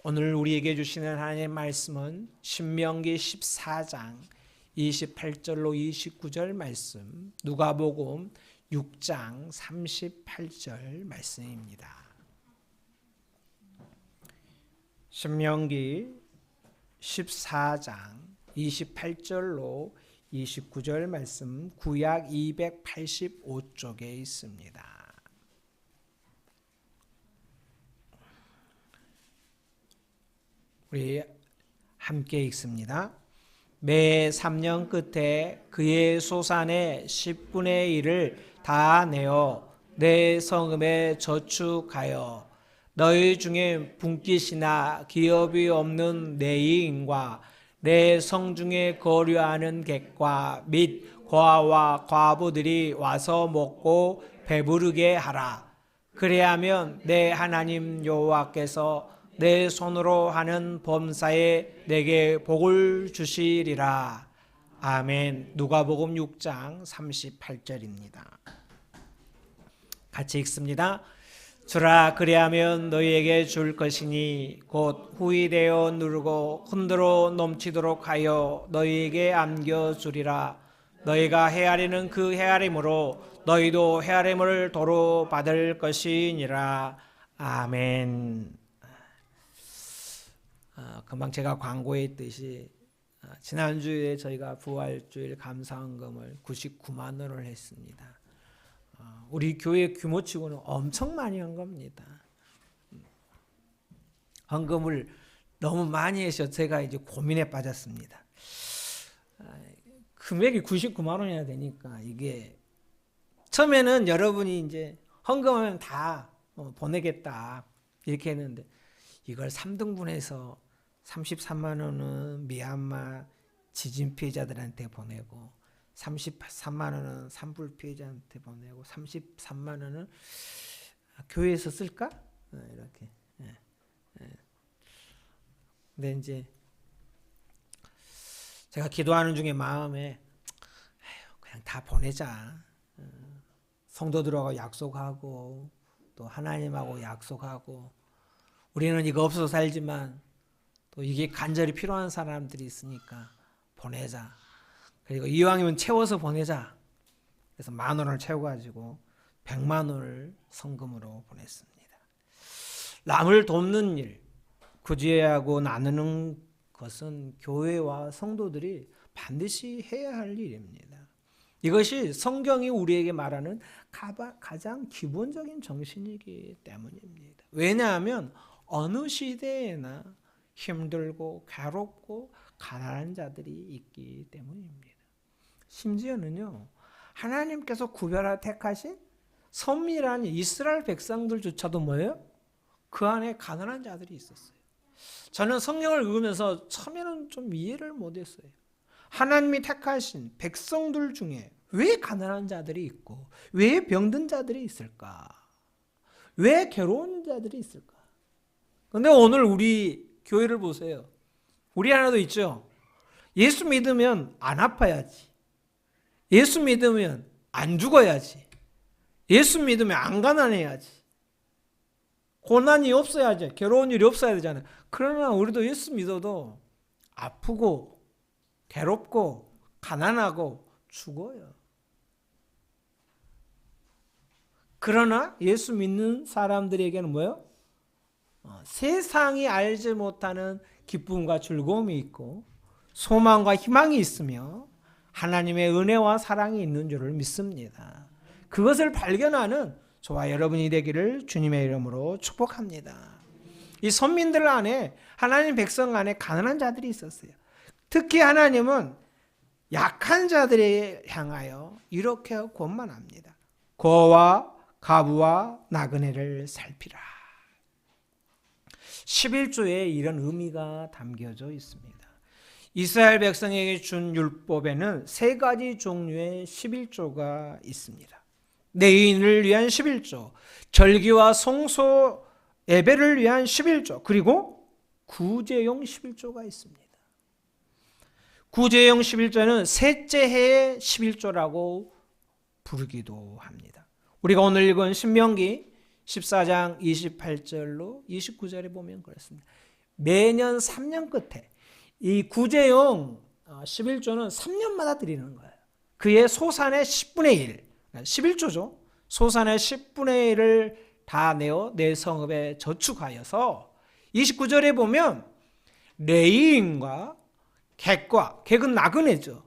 오늘 우리에게 주시는 하나님의 말씀은 신명기 14장 28절로 29절 말씀, 누가복음 6장 38절 말씀입니다. 신명기 14장 28절로 29절 말씀, 구약 285쪽에 있습니다. 우리 함께 읽습니다. 매 3년 끝에 그의 소산의 10분의 1을 다 내어 내 성읍에 저축하여 너희 중에 분깃이나 기업이 없는 내인과 내 성중에 거류하는 객과 및 고아와 과부들이 와서 먹고 배부르게 하라. 그래야면 내 하나님 여호와께서 내 손으로 하는 범사에 내게 복을 주시리라. 아멘. 누가복음 6장 38절입니다. 같이 읽습니다. 주라 그리하면 너희에게 줄 것이니 곧 후이되어 누르고 흔들어 넘치도록 하여 너희에게 안겨주리라. 너희가 헤아리는 그 헤아림으로 너희도 헤아림을 도로 받을 것이니라. 아멘. 금방 제가 광고에 있듯이 지난주에 저희가 부활주일 감사헌금을 99만 원을 했습니다. 우리 교회 규모치고는 엄청 많이 한 겁니다. 헌금을 너무 많이 해서 제가 이제 고민에 빠졌습니다. 금액이 99만 원이나 되니까 이게 처음에는 여러분이 이제 헌금하면 다 보내겠다 이렇게 했는데 이걸 3등분해서 33만 원은 미얀마 지진 피해자들한테 보내고 33만 원은 산불 피해자한테 보내고 33만 원은 교회에서 쓸까? 이렇게. 근데 이제 제가 기도하는 중에 마음에 그냥 다 보내자. 성도들하고 약속하고 또 하나님하고 약속하고 우리는 이거 없어서 살지만 또 이게 간절히 필요한 사람들이 있으니까 보내자. 그리고 이왕이면 채워서 보내자. 그래서 10,000원을 채워가지고 100만 원을 성금으로 보냈습니다. 남을 돕는 일, 구제하고 나누는 것은 교회와 성도들이 반드시 해야 할 일입니다. 이것이 성경이 우리에게 말하는 가장 기본적인 정신이기 때문입니다. 왜냐하면 어느 시대에나 힘들고 괴롭고 가난한 자들이 있기 때문입니다. 심지어는요, 하나님께서 구별하 택하신 선밀한 이스라엘 백성들조차도 뭐예요? 그 안에 가난한 자들이 있었어요. 저는 성경을 읽으면서 처음에는 좀 이해를 못했어요. 하나님이 택하신 백성들 중에 왜 가난한 자들이 있고 왜 병든 자들이 있을까? 왜 괴로운 자들이 있을까? 그런데 오늘 우리 교회를 보세요. 우리 하나도 있죠. 예수 믿으면 안 아파야지. 예수 믿으면 안 죽어야지. 예수 믿으면 안 가난해야지. 고난이 없어야지. 괴로운 일이 없어야 되잖아요. 그러나 우리도 예수 믿어도 아프고 괴롭고 가난하고 죽어요. 그러나 예수 믿는 사람들에게는 뭐예요? 세상이 알지 못하는 기쁨과 즐거움이 있고 소망과 희망이 있으며 하나님의 은혜와 사랑이 있는 줄을 믿습니다. 그것을 발견하는 저와 여러분이 되기를 주님의 이름으로 축복합니다. 이 선민들 안에 하나님 백성 안에 가난한 자들이 있었어요. 특히 하나님은 약한 자들에 향하여 이렇게 권면합니다. 고아와 과부와 나그네를 살피라. 11조에 이런 의미가 담겨져 있습니다. 이스라엘 백성에게 준 율법에는 3가지 종류의 11조가 있습니다. 내인을 위한 11조, 절기와 성소 예배를 위한 11조, 그리고 구제용 11조가 있습니다. 구제용 11조는 셋째 해의 11조라고 부르기도 합니다. 우리가 오늘 읽은 신명기 14장 28절로 29절에 보면 그렇습니다. 매년 3년 끝에 이 구제용 11조는 3년마다 드리는 거예요. 그의 소산의 10분의 1, 11조죠. 소산의 10분의 1을 다 내어 내 성읍에 저축하여서 29절에 보면 레위인과 객은 나그네죠.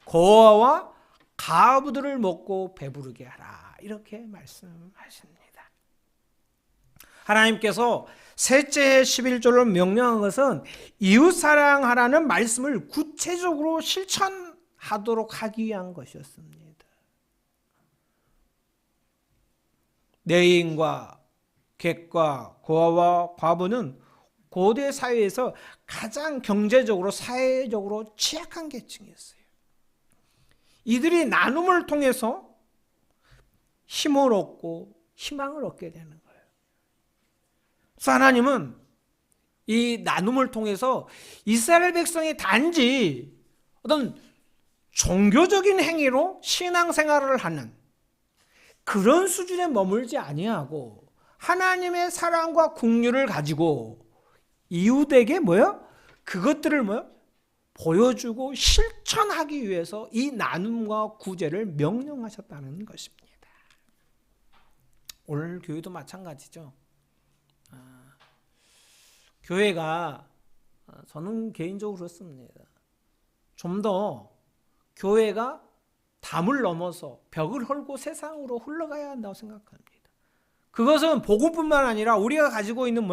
고아와 가부들을 먹고 배부르게 하라. 이렇게 말씀하십니다. 하나님께서 셋째 11조를 명령한 것은 이웃사랑하라는 말씀을 구체적으로 실천하도록 하기 위한 것이었습니다. 레위인과 객과 고아와 과부는 고대 사회에서 가장 경제적으로 사회적으로 취약한 계층이었어요. 이들이 나눔을 통해서 힘을 얻고 희망을 얻게 되는 거예요. 그래서 하나님은 이 나눔을 통해서 이스라엘 백성이 단지 어떤 종교적인 행위로 신앙생활을 하는 그런 수준에 머물지 아니하고 하나님의 사랑과 긍휼을 가지고 이웃에게 그것들을 보여주고 실천하기 위해서 이 나눔과 구제를 명령하셨다는 것입니다. 오늘 교회도 마찬가지죠. 교회가 저는 개인적으로 그렇습니다. 좀 더 교회가 담을 넘어서 벽을 헐고 세상으로 흘러가야 한다고 생각합니다. 그것은 복음뿐만 아니라 우리가 가지고 있는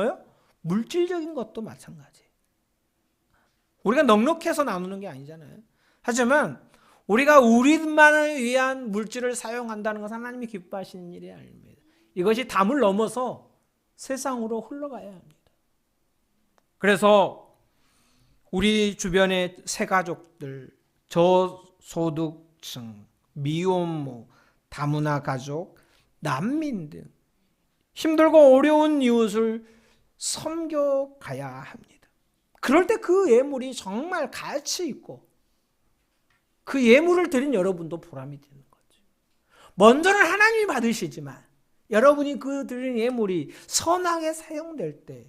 물질적인 것도 마찬가지. 우리가 넉넉해서 나누는 게 아니잖아요. 하지만 우리가 우리만을 위한 물질을 사용한다는 것은 하나님이 기뻐하시는 일이 아닙니다. 이것이 담을 넘어서 세상으로 흘러가야 합니다. 그래서 우리 주변의 새가족들, 저소득층, 미혼모, 다문화 가족, 난민 등 힘들고 어려운 이웃을 섬겨가야 합니다. 그럴 때 그 예물이 정말 가치 있고 그 예물을 드린 여러분도 보람이 되는 거죠. 먼저는 하나님이 받으시지만 여러분이 그 드린 예물이 선하게 사용될 때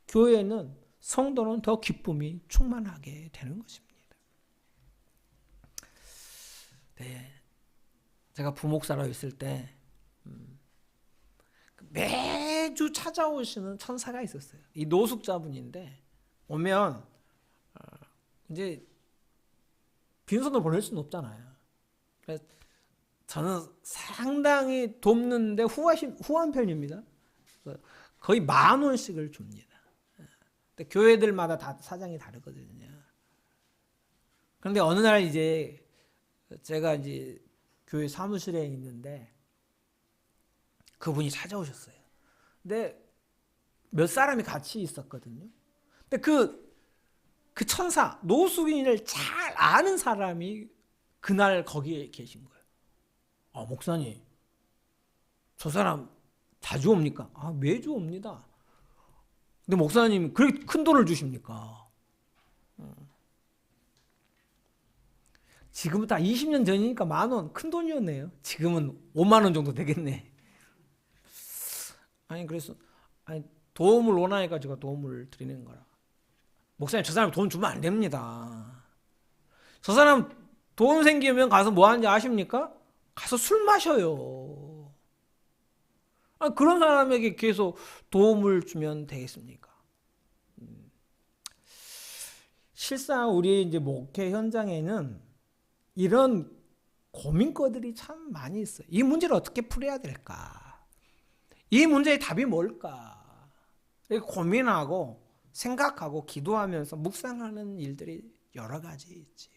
교회는 성도는 더 기쁨이 충만하게 되는 것입니다. 네, 제가 부목사로 있을 때 매주 찾아오시는 천사가 있었어요. 이 노숙자분인데 오면 이제 빈손으로 보낼 수는 없잖아요. 그래서 저는 상당히 돕는데 후한 편입니다. 거의 10,000원씩을 줍니다. 근데 교회들마다 다 사정이 다르거든요. 그런데 어느 날 이제 제가 이제 교회 사무실에 있는데 그분이 찾아오셨어요. 근데 몇 사람이 같이 있었거든요. 근데 그 천사, 노숙인을 잘 아는 사람이 그날 거기에 계신 거예요. 목사님, 저 사람 자주 옵니까? 매주 옵니다. 근데 목사님 그렇게 큰 돈을 주십니까? 지금부터 20년 전이니까 10,000원 큰 돈이었네요. 지금은 50,000원 정도 되겠네. 그래서 도움을 원하니까 제가 도움을 드리는 거라. 목사님, 저 사람 돈 주면 안 됩니다. 저 사람 돈 생기면 가서 뭐 하는지 아십니까? 가서 술 마셔요. 그런 사람에게 계속 도움을 주면 되겠습니까? 실상 우리 이제 목회 현장에는 이런 고민거들이 참 많이 있어요. 이 문제를 어떻게 풀어야 될까? 이 문제의 답이 뭘까? 이렇게 고민하고 생각하고 기도하면서 묵상하는 일들이 여러 가지 있지요.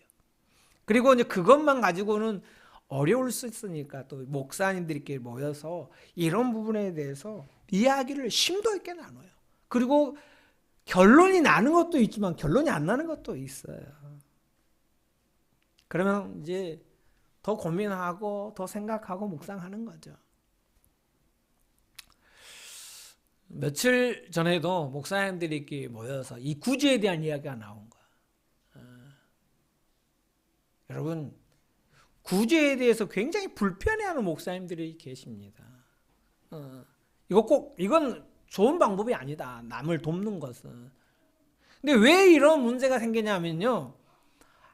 그리고 이제 그것만 가지고는 어려울 수 있으니까 또 목사님들끼리 모여서 이런 부분에 대해서 이야기를 심도 있게 나눠요. 그리고 결론이 나는 것도 있지만 결론이 안 나는 것도 있어요. 그러면 이제 더 고민하고 더 생각하고 묵상하는 거죠. 며칠 전에도 목사님들이 모여서 이 구제에 대한 이야기가 나온 거야. 여러분, 구제에 대해서 굉장히 불편해하는 목사님들이 계십니다. 이건 좋은 방법이 아니다. 남을 돕는 것은. 근데 왜 이런 문제가 생기냐면요,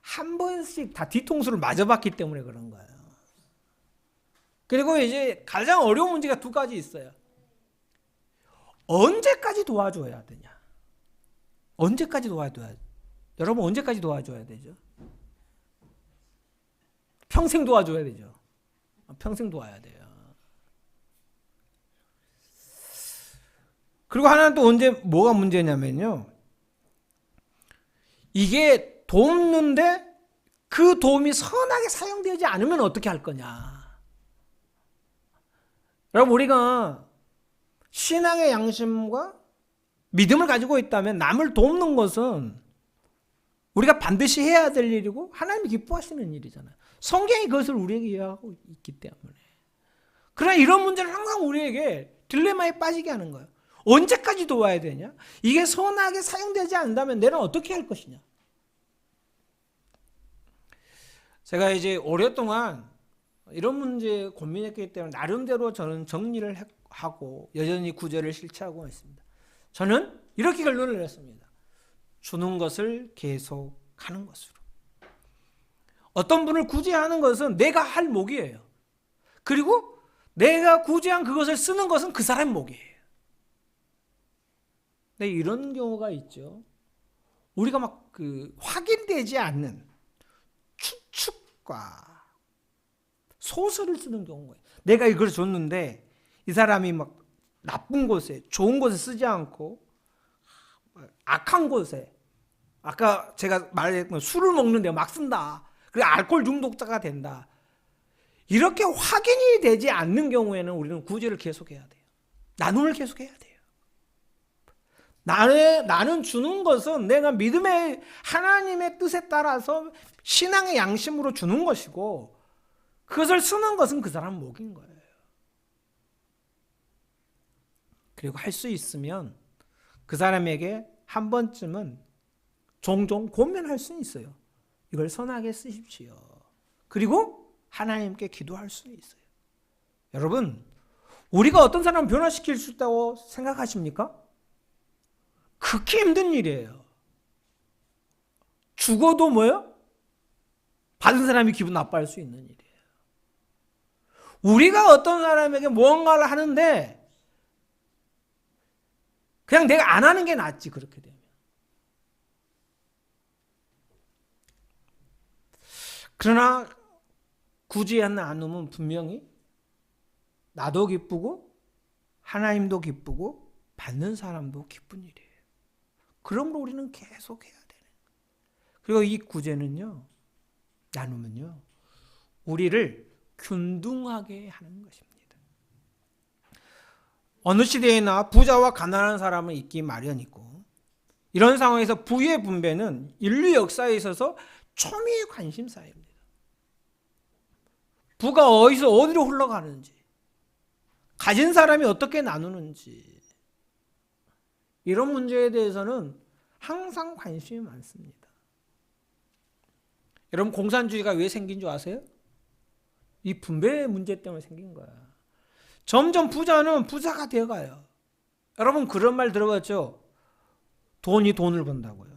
한 번씩 다 뒤통수를 맞아봤기 때문에 그런 거예요. 그리고 이제 가장 어려운 문제가 두 가지 있어요. 언제까지 도와줘야 되냐? 언제까지 도와줘야 여러분 언제까지 도와줘야 되죠? 평생 도와줘야 되죠. 평생 도와야 돼요. 그리고 하나는 또 언제 뭐가 문제냐면요, 이게 돕는데 그 도움이 선하게 사용되지 않으면 어떻게 할 거냐. 여러분, 우리가 신앙의 양심과 믿음을 가지고 있다면 남을 돕는 것은 우리가 반드시 해야 될 일이고 하나님이 기뻐하시는 일이잖아요. 성경이 그것을 우리에게 이야기하고 있기 때문에. 그러나 이런 문제는 항상 우리에게 딜레마에 빠지게 하는 거예요. 언제까지 도와야 되냐? 이게 선하게 사용되지 않는다면 내가 어떻게 할 것이냐? 제가 이제 오랫동안 이런 문제에 고민했기 때문에 나름대로 저는 정리를 하고 여전히 구제를 실천하고 있습니다. 저는 이렇게 결론을 내렸습니다. 주는 것을 계속하는 것으로. 어떤 분을 구제하는 것은 내가 할 몫이에요. 그리고 내가 구제한 그것을 쓰는 것은 그 사람 몫이에요. 근데 이런 경우가 있죠. 우리가 막 확인되지 않는 추측과 소설을 쓰는 경우가 있어요. 내가 이걸 줬는데 이 사람이 막 나쁜 곳에, 좋은 곳에 쓰지 않고 악한 곳에, 아까 제가 말했던 술을 먹는데 막 쓴다. 그리고 알코올 중독자가 된다. 이렇게 확인이 되지 않는 경우에는 우리는 구제를 계속해야 돼요. 나눔을 계속해야 돼요. 나는 주는 것은 내가 믿음의 하나님의 뜻에 따라서 신앙의 양심으로 주는 것이고, 그것을 쓰는 것은 그 사람 몫인 거예요. 그리고 할 수 있으면 그 사람에게 한 번쯤은 종종 권면할 수 있어요. 이걸 선하게 쓰십시오. 그리고 하나님께 기도할 수 있어요. 여러분, 우리가 어떤 사람을 변화시킬 수 있다고 생각하십니까? 극히 힘든 일이에요. 죽어도 뭐예요? 받은 사람이 기분 나빠할 수 있는 일이에요. 우리가 어떤 사람에게 무언가를 하는데 그냥 내가 안 하는 게 낫지, 그렇게 되면. 그러나 구제한 나눔은 분명히 나도 기쁘고 하나님도 기쁘고 받는 사람도 기쁜 일이에요. 그러므로 우리는 계속 해야 되는 거예요. 그리고 이 구제는요, 나눔은요, 우리를 균등하게 하는 것입니다. 어느 시대에나 부자와 가난한 사람은 있기 마련이고, 이런 상황에서 부의 분배는 인류 역사에 있어서 초미의 관심사입니다. 부가 어디로 흘러가는지, 가진 사람이 어떻게 나누는지, 이런 문제에 대해서는 항상 관심이 많습니다. 여러분, 공산주의가 왜 생긴 줄 아세요? 이 분배 문제 때문에 생긴 거야. 점점 부자는 부자가 되어가요. 여러분, 그런 말 들어봤죠? 돈이 돈을 번다고요.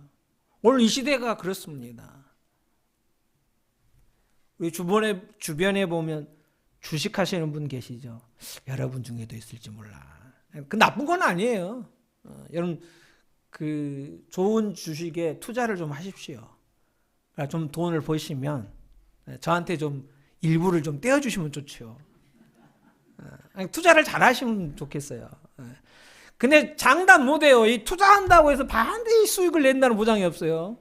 오늘 이 시대가 그렇습니다. 우리 주변에 보면 주식하시는 분 계시죠? 여러분 중에도 있을지 몰라. 그 나쁜 건 아니에요. 여러분, 좋은 주식에 투자를 좀 하십시오. 좀 돈을 버시면 저한테 좀 일부를 좀 떼어주시면 좋죠. 투자를 잘 하시면 좋겠어요. 근데 장담 못해요. 이 투자한다고 해서 반드시 수익을 낸다는 보장이 없어요.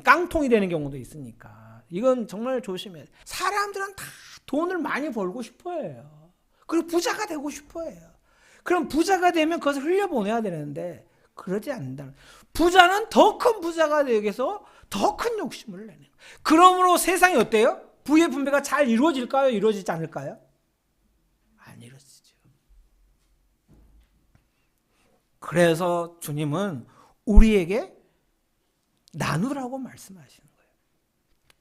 깡통이 되는 경우도 있으니까. 이건 정말 조심해야 돼요. 사람들은 다 돈을 많이 벌고 싶어 해요. 그리고 부자가 되고 싶어 해요. 그럼 부자가 되면 그것을 흘려보내야 되는데 그러지 않는다. 부자는 더 큰 부자가 되기 위해서 더 큰 욕심을 내는 거예요. 그러므로 세상이 어때요? 부의 분배가 잘 이루어질까요? 이루어지지 않을까요? 안 이루어지죠. 그래서 주님은 우리에게 나누라고 말씀하시는 거예요.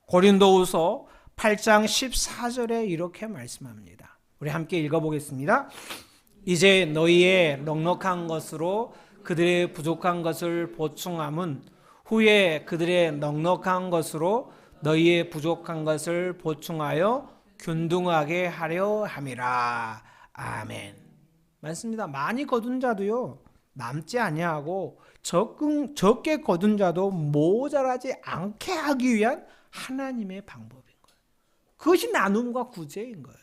고린도후서 8장 14절에 이렇게 말씀합니다. 우리 함께 읽어보겠습니다. 이제 너희의 넉넉한 것으로 그들의 부족한 것을 보충함은 후에 그들의 넉넉한 것으로 너희의 부족한 것을 보충하여 균등하게 하려 함이라. 아멘. 맞습니다. 많이 거둔 자도요 남지 아니하고 적게 거둔 자도 모자라지 않게 하기 위한 하나님의 방법인 거예요. 그것이 나눔과 구제인 거예요.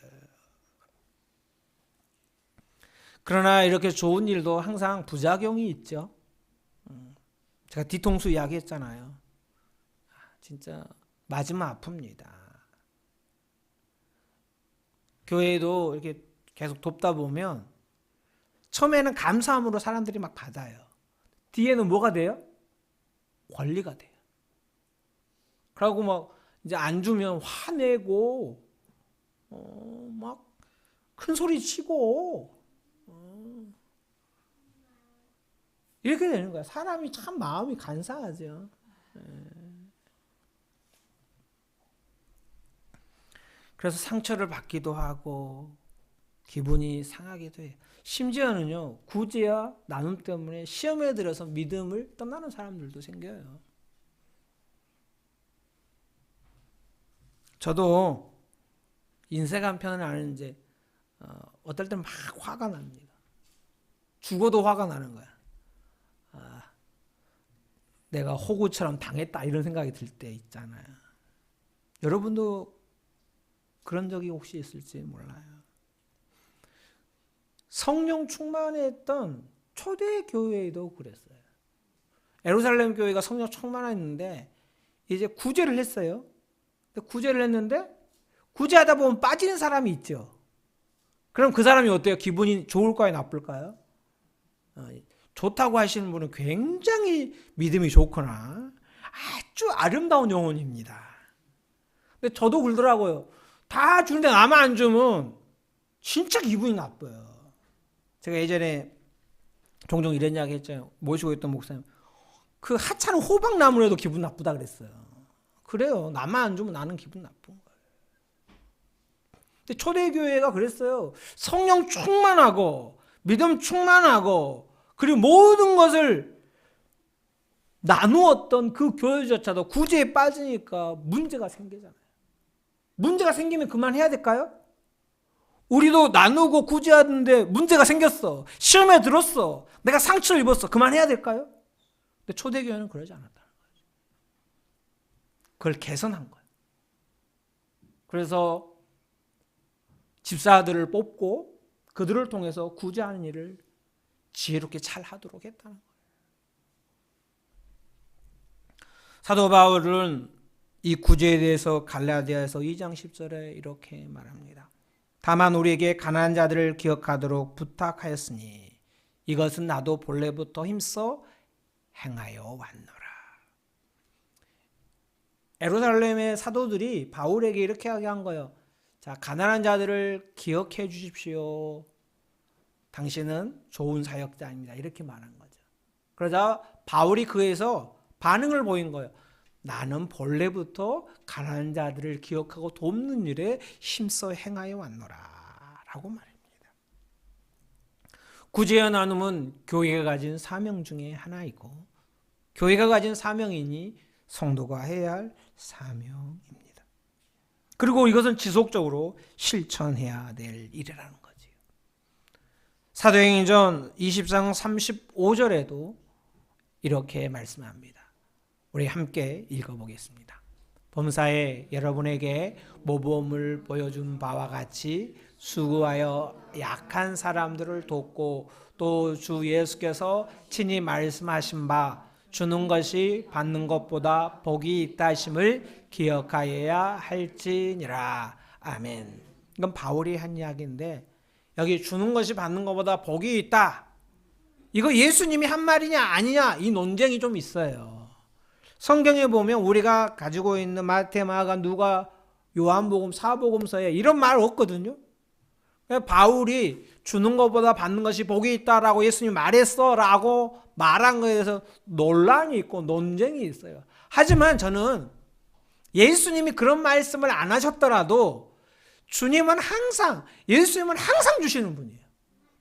그러나 이렇게 좋은 일도 항상 부작용이 있죠. 제가 뒤통수 이야기했잖아요. 진짜 맞으면 아픕니다. 교회도 이렇게 계속 돕다 보면 처음에는 감사함으로 사람들이 막 받아요. 뒤에는 뭐가 돼요? 권리가 돼요. 그러고 막 이제 안 주면 화내고 막 큰 소리 치고 이렇게 되는 거야. 사람이 참 마음이 간사하죠. 그래서 상처를 받기도 하고 기분이 상하기도 해요. 심지어는요, 구제와 나눔 때문에 시험에 들어서 믿음을 떠나는 사람들도 생겨요. 저도 인생 한 편을 아는 이제 어떨 때는 막 화가 납니다. 죽어도 화가 나는 거야. 내가 호구처럼 당했다 이런 생각이 들 때 있잖아요. 여러분도 그런 적이 혹시 있을지 몰라요. 성령 충만했던 초대 교회도 그랬어요. 예루살렘 교회가 성령 충만했는데 이제 구제를 했어요. 구제를 했는데 구제하다 보면 빠지는 사람이 있죠. 그럼 그 사람이 어때요? 기분이 좋을까요? 나쁠까요? 좋다고 하시는 분은 굉장히 믿음이 좋거나 아주 아름다운 영혼입니다. 근데 저도 그러더라고요. 다 주는데 나만 안 주면 진짜 기분이 나빠요. 제가 예전에 종종 이런 이야기 했잖아요. 모시고 있던 목사님. 그 하찮은 호박나무라도 기분 나쁘다 그랬어요. 그래요. 나만 안 주면 나는 기분 나쁜 거예요. 근데 초대교회가 그랬어요. 성령 충만하고 믿음 충만하고 그리고 모든 것을 나누었던 그 교회조차도 구제에 빠지니까 문제가 생기잖아요. 문제가 생기면 그만해야 될까요? 우리도 나누고 구제하는데 문제가 생겼어. 시험에 들었어. 내가 상처를 입었어. 그만해야 될까요? 근데 초대교회는 그러지 않았다는 거죠. 그걸 개선한 거예요. 그래서 집사들을 뽑고 그들을 통해서 구제하는 일을 지혜롭게 잘 하도록 했다는 거예요. 사도 바울은 이 구제에 대해서 갈라디아서 2장 10절에 이렇게 말합니다. 다만 우리에게 가난한 자들을 기억하도록 부탁하였으니 이것은 나도 본래부터 힘써 행하여 왔노라. 예루살렘의 사도들이 바울에게 이렇게 한 거예요. 자, 가난한 자들을 기억해 주십시오. 당신은 좋은 사역자입니다. 이렇게 말한 거죠. 그러자 바울이 그에서 반응을 보인 거예요. 나는 본래부터 가난한 자들을 기억하고 돕는 일에 힘써 행하여 왔노라 라고 말합니다. 구제와 나눔은 교회가 가진 사명 중에 하나이고 교회가 가진 사명이니 성도가 해야 할 사명입니다. 그리고 이것은 지속적으로 실천해야 될 일이라는 거죠. 사도행전 20장 35절에도 이렇게 말씀합니다. 우리 함께 읽어보겠습니다. 범사에 여러분에게 모범을 보여준 바와 같이 수고하여 약한 사람들을 돕고 또 주 예수께서 친히 말씀하신 바 주는 것이 받는 것보다 복이 있다 하심을 기억하여야 할지니라. 아멘. 이건 바울이 한 이야기인데 여기 주는 것이 받는 것보다 복이 있다. 이거 예수님이 한 말이냐 아니냐 이 논쟁이 좀 있어요. 성경에 보면 우리가 가지고 있는 마태, 마가, 누가, 요한복음, 사복음서에 이런 말 없거든요. 바울이 주는 것보다 받는 것이 복이 있다라고 예수님이 말했어라고 말한 거에 대해서 논란이 있고 논쟁이 있어요. 하지만 저는 예수님이 그런 말씀을 안 하셨더라도 주님은 항상, 예수님은 항상 주시는 분이에요.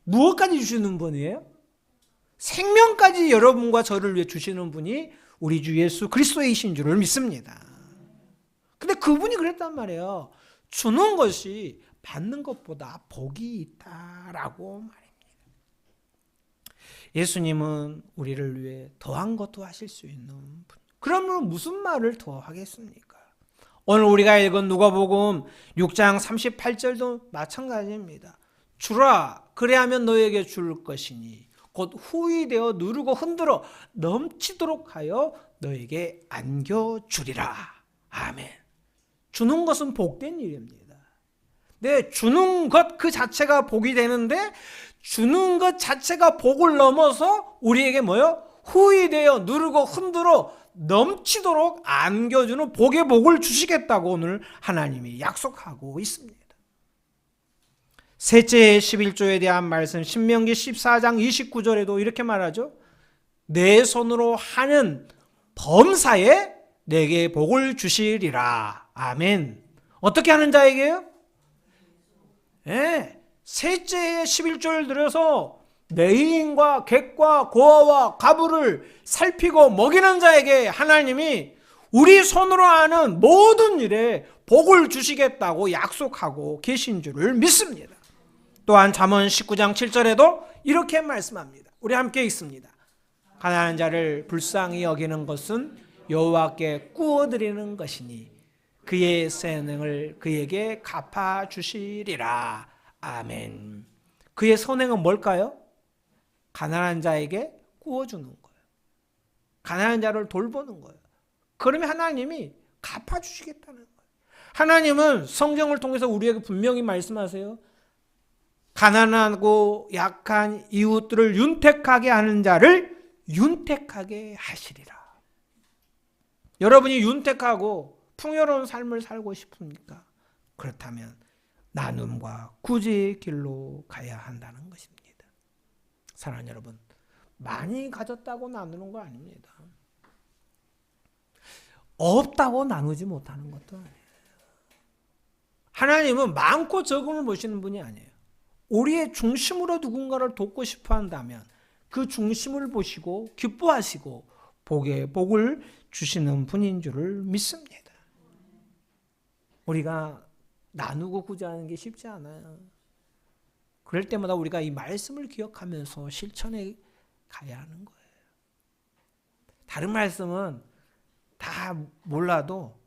무엇까지 주시는 분이에요? 생명까지 여러분과 저를 위해 주시는 분이 우리 주 예수 그리스도이신 줄을 믿습니다. 근데 그분이 그랬단 말이에요. 주는 것이 받는 것보다 복이 있다라고 말입니다. 예수님은 우리를 위해 더한 것도 하실 수 있는 분. 그러면 무슨 말을 더 하겠습니까? 오늘 우리가 읽은 누가복음 6장 38절도 마찬가지입니다. 주라, 그래야면 너에게 줄 것이니 곧 후히되어 누르고 흔들어 넘치도록 하여 너에게 안겨주리라. 아멘. 주는 것은 복된 일입니다. 네, 주는 것 그 자체가 복이 되는데 주는 것 자체가 복을 넘어서 우리에게 뭐요? 후히되어 누르고 흔들어 넘치도록 안겨주는 복의 복을 주시겠다고 오늘 하나님이 약속하고 있습니다. 셋째 11조에 대한 말씀 신명기 14장 29절에도 이렇게 말하죠. 내 손으로 하는 범사에 내게 복을 주시리라. 아멘. 어떻게 하는 자에게요? 네, 셋째의 11조를 들여서 내인과 객과 고아와 가부를 살피고 먹이는 자에게 하나님이 우리 손으로 하는 모든 일에 복을 주시겠다고 약속하고 계신 줄을 믿습니다. 또한 잠언 19장 7절에도 이렇게 말씀합니다. 우리 함께 읽습니다. 가난한 자를 불쌍히 여기는 것은 여호와께 구워드리는 것이니 그의 선행을 그에게 갚아주시리라. 아멘. 그의 선행은 뭘까요? 가난한 자에게 구워주는 거예요. 가난한 자를 돌보는 거예요. 그러면 하나님이 갚아주시겠다는 거예요. 하나님은 성경을 통해서 우리에게 분명히 말씀하세요. 가난하고 약한 이웃들을 윤택하게 하는 자를 윤택하게 하시리라. 여러분이 윤택하고 풍요로운 삶을 살고 싶습니까? 그렇다면 나눔과 구제의 길로 가야 한다는 것입니다. 사랑하는 여러분, 많이 가졌다고 나누는 거 아닙니다. 없다고 나누지 못하는 것도 아니에요. 하나님은 많고 적음을 보시는 분이 아니에요. 우리의 중심으로 누군가를 돕고 싶어 한다면 그 중심을 보시고 기뻐하시고 복의 복을 주시는 분인 줄을 믿습니다. 우리가 나누고 구제하는 게 쉽지 않아요. 그럴 때마다 우리가 이 말씀을 기억하면서 실천해 가야 하는 거예요. 다른 말씀은 다 몰라도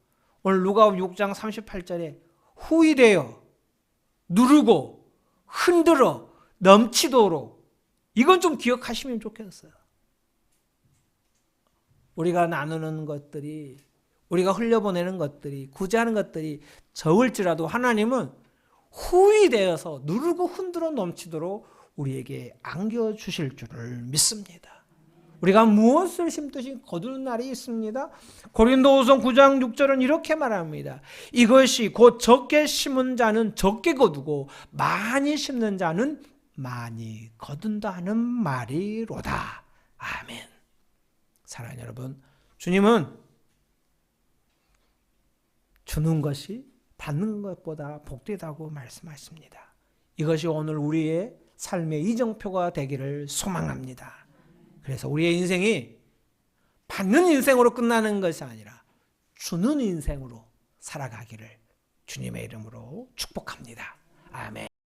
오늘 누가복음 6장 38절에 후히되어 누르고 흔들어 넘치도록 이건 좀 기억하시면 좋겠어요. 우리가 나누는 것들이 우리가 흘려보내는 것들이 구제하는 것들이 적을지라도 하나님은 후히되어서 누르고 흔들어 넘치도록 우리에게 안겨주실 줄을 믿습니다. 우리가 무엇을 심듯이 거두는 날이 있습니다. 고린도후서 9장 6절은 이렇게 말합니다. 이것이 곧 적게 심은 자는 적게 거두고 많이 심는 자는 많이 거둔다 하는 말이로다. 아멘. 사랑하는 여러분, 주님은 주는 것이 받는 것보다 복되다고 말씀하십니다. 이것이 오늘 우리의 삶의 이정표가 되기를 소망합니다. 그래서 우리의 인생이 받는 인생으로 끝나는 것이 아니라 주는 인생으로 살아가기를 주님의 이름으로 축복합니다. 아멘.